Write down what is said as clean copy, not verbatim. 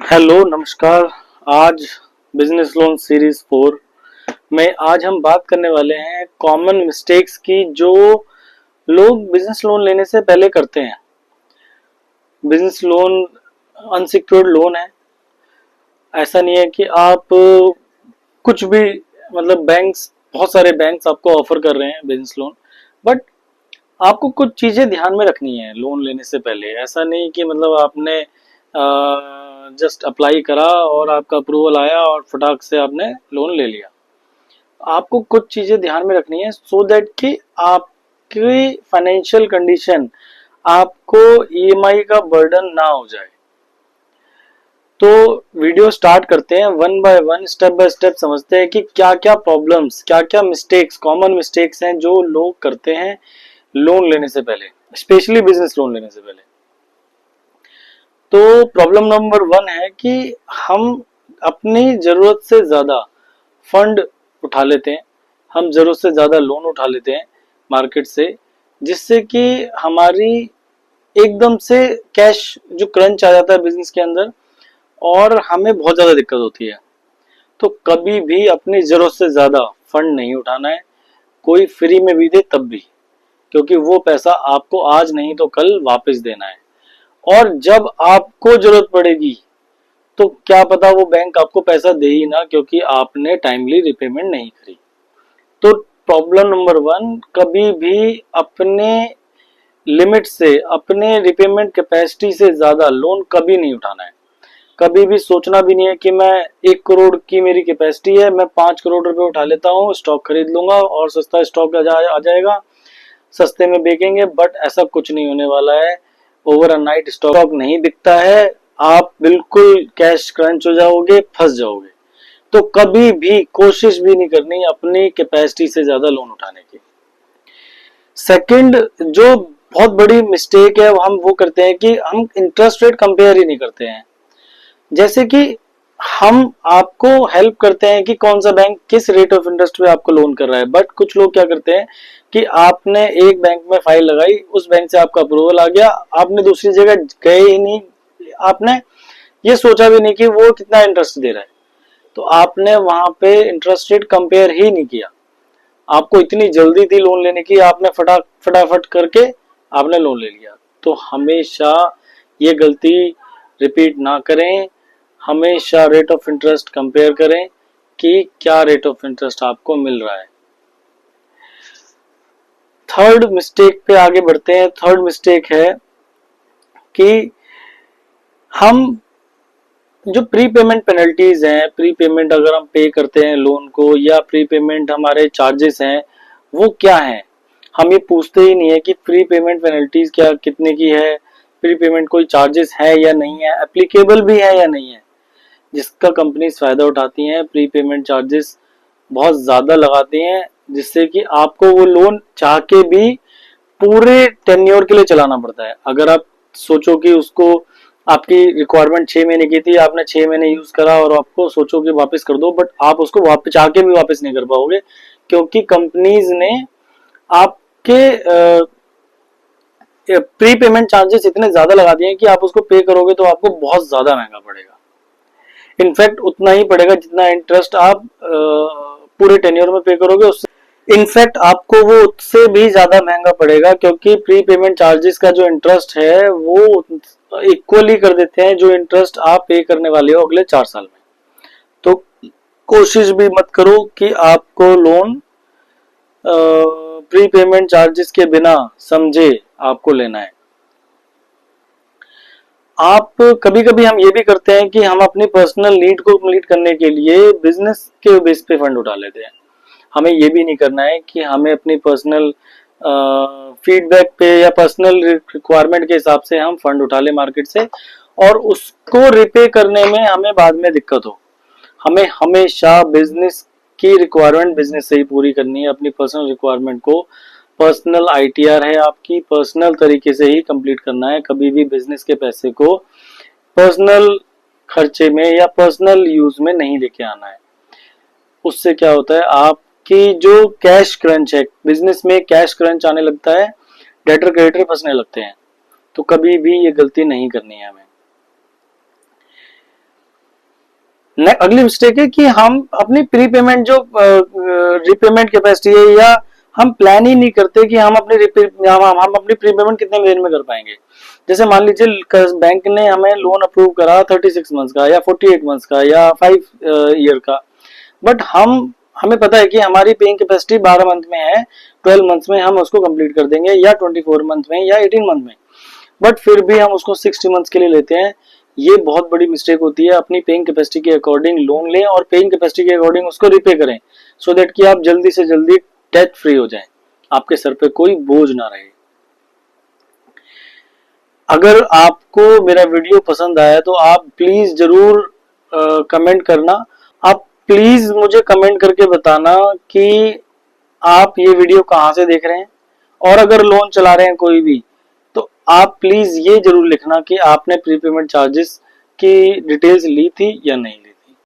Hello नमस्कार। आज business loan series 4 में आज हम बात करने वाले हैं कॉमन मिस्टेक्स की जो लोग बिजनेस लोन लेने से पहले करते हैं। बिजनेस लोन अनसिक्योर्ड लोन है। ऐसा नहीं है कि आप कुछ भी मतलब बैंक्स बहुत सारे बैंक्स आपको ऑफर कर रहे हैं बिजनेस लोन, बट आपको कुछ चीजें ध्यान में रखनी है लोन लेने से पहले। ऐसा नहीं कि मतलब आपने जस्ट अप्लाई करा और आपका अप्रूवल आया और फटाक से आपने लोन ले लिया। आपको कुछ चीजें ध्यान में रखनी है सो दैट कि आपकी फाइनेंशियल कंडीशन आपको ईएमआई का बर्डन ना हो जाए। तो वीडियो स्टार्ट करते हैं, one by one step by step समझते हैं कि क्या क्या प्रॉब्लम्स, क्या क्या मिस्टेक्स, कॉमन मिस्टेक्स हैं जो लोग करते हैं लोन लेने से पहले, स्पेशली बिजनेस लोन लेने से पहले। तो प्रॉब्लम नंबर 1 है कि हम अपनी जरूरत से ज्यादा फंड उठा लेते हैं, हम जरूरत से ज्यादा लोन उठा लेते हैं मार्केट से, जिससे कि हमारी एकदम से कैश जो क्रंच आ जाता है बिजनेस के अंदर और हमें बहुत ज्यादा दिक्कत होती है। तो कभी भी अपनी जरूरत से ज्यादा फंड नहीं उठाना है, कोई फ्री में भी दे तब भी, क्योंकि वो पैसा आपको आज नहीं तो कल वापस देना है। और जब आपको जरूरत पड़ेगी तो क्या पता वो बैंक आपको पैसा दे ही ना, क्योंकि आपने टाइमली रिपेमेंट नहीं करी। तो प्रॉब्लम नंबर 1, कभी भी अपने लिमिट से, अपने रिपेमेंट कैपेसिटी से ज्यादा लोन कभी नहीं उठाना है। कभी भी सोचना भी नहीं है कि मैं 1 करोड़ की मेरी कैपेसिटी है, मैं 5 करोड़ रुपए उठा लेता हूँ, स्टॉक खरीद लूंगा और सस्ता स्टॉक आ जाएगा, सस्ते में बेचेंगे। बट ऐसा कुछ नहीं होने वाला है। ओवर अ नाइट स्टॉक नहीं बिकता है, आप बिल्कुल कैश क्रंच हो जाओगे, फंस जाओगे। तो कभी भी कोशिश भी नहीं करनी अपनी कैपेसिटी से ज्यादा लोन उठाने की। सेकंड जो बहुत बड़ी मिस्टेक है हम वो करते हैं कि हम इंटरेस्ट रेट कंपेयर ही नहीं करते हैं। जैसे कि हम आपको हेल्प करते हैं कि कौन सा बैंक किस रेट ऑफ इंटरेस्ट पे आपको लोन कर रहा है, बट कुछ लोग क्या करते हैं कि आपने एक बैंक में फाइल लगाई, उस बैंक से आपका अप्रूवल आ गया, आपने दूसरी जगह गए ही नहीं, आपने ये सोचा भी नहीं कि वो कितना इंटरेस्ट दे रहा है, तो आपने वहां पे इंटरेस्ट रेट कंपेयर ही नहीं किया। आपको इतनी जल्दी थी लोन लेने की, आपने फटाफट करके आपने लोन ले लिया। तो हमेशा ये गलती रिपीट ना करें। हमेशा रेट ऑफ इंटरेस्ट कंपेयर करें कि क्या रेट ऑफ इंटरेस्ट आपको मिल रहा है। थर्ड मिस्टेक पे आगे बढ़ते हैं। थर्ड मिस्टेक है कि हम जो प्री पेमेंट पेनल्टीज हैं, प्री पेमेंट अगर हम पे करते हैं लोन को, या प्री पेमेंट हमारे चार्जेस हैं, वो क्या है, हम ये पूछते ही नहीं है कि प्री पेमेंट पेनल्टीज क्या कितने की है, प्री पेमेंट कोई चार्जेस है या नहीं है, एप्लीकेबल भी है या नहीं है। जिसका कंपनीज फायदा उठाती हैं, प्री पेमेंट चार्जेस बहुत ज्यादा लगाती हैं, जिससे कि आपको वो लोन चाह के भी पूरे टेन्योर के लिए चलाना पड़ता है। अगर आप सोचो कि उसको आपकी रिक्वायरमेंट 6 महीने की थी, आपने 6 महीने यूज करा और आपको सोचो कि वापस कर दो, बट आप उसको वापस चाह के भी वापस नहीं कर पाओगे, क्योंकि कंपनीज ने आपके प्री पेमेंट चार्जेस इतने ज्यादा लगा दिए हैं कि आप उसको पे करोगे तो आपको बहुत ज्यादा महंगा पड़ेगा। इनफैक्ट उतना ही पड़ेगा जितना इंटरेस्ट आप पूरे टेन्योर में पे करोगे, उससे इनफैक्ट आपको वो उससे भी ज्यादा महंगा पड़ेगा, क्योंकि प्री पेमेंट चार्जेस का जो इंटरेस्ट है वो इक्वली कर देते हैं जो इंटरेस्ट आप पे करने वाले हो अगले 4 साल में। तो कोशिश भी मत करो कि आपको लोन प्री पेमेंट चार्जेस के बिना समझे आपको लेना है। आप कभी कभी हम ये भी करते हैं कि हम अपनी पर्सनल नीड को कंप्लीट करने के लिए बिजनेस के बेस पे फंड उठा लेते हैं। हमें ये भी नहीं करना है कि हमें अपनी पर्सनल फीडबैक पे या पर्सनल रिक्वायरमेंट के हिसाब से हम फंड उठा ले मार्केट से और उसको रिपे करने में हमें बाद में दिक्कत हो। हमें हमेशा बिजनेस की रिक्वायरमेंट बिजनेस से ही पूरी करनी है। अपनी पर्सनल रिक्वायरमेंट को, पर्सनल आईटीआर है आपकी, पर्सनल तरीके से ही कंप्लीट करना है। कभी भी बिजनेस के पैसे को पर्सनल खर्चे में या पर्सनल यूज में नहीं लेके आना है। उससे क्या होता है, आपकी जो कैश क्रंच है, बिजनेस में कैश क्रंच आने लगता है, डेटर क्रेडिटर फंसने लगते हैं। तो कभी भी ये गलती नहीं करनी है हमें। अगली मिस्टेक है कि हम अपनी प्रीपेमेंट जो रीपेमेंट कैपेसिटी है, या हम प्लान ही नहीं करते कि हम अपनी हम अपनी प्रीपेमेंट कितने दिन में कर पाएंगे। जैसे मान लीजिए बैंक ने हमें लोन अप्रूव करा 36 मंथ्स का, या 48 मंथ्स का, या 5 ईयर का, बट हमें पता है कि हमारी पेइंग कैपेसिटी 12 मंथ में है, 12 मंथ्स में हम उसको कंप्लीट कर देंगे, या 24 मंथ में, या 18 मंथ में, बट फिर भी हम उसको 60 मंथ्स के लिए लेते हैं। ये बहुत बड़ी मिस्टेक होती है। अपनी पेइंग कैपेसिटी के अकॉर्डिंग लोन लें और पेइंग कैपेसिटी के अकॉर्डिंग उसको रिपे करें, सो दैट कि आप जल्दी से जल्दी डेट फ्री हो जाएं, आपके सर पे कोई बोझ ना रहे। अगर आपको मेरा वीडियो पसंद आया तो आप प्लीज जरूर कमेंट करना। आप प्लीज मुझे कमेंट करके बताना कि आप ये वीडियो कहाँ से देख रहे हैं, और अगर लोन चला रहे हैं कोई भी, तो आप प्लीज ये जरूर लिखना कि आपने प्रीपेमेंट चार्जेस की डिटेल्स ली थी या नहीं।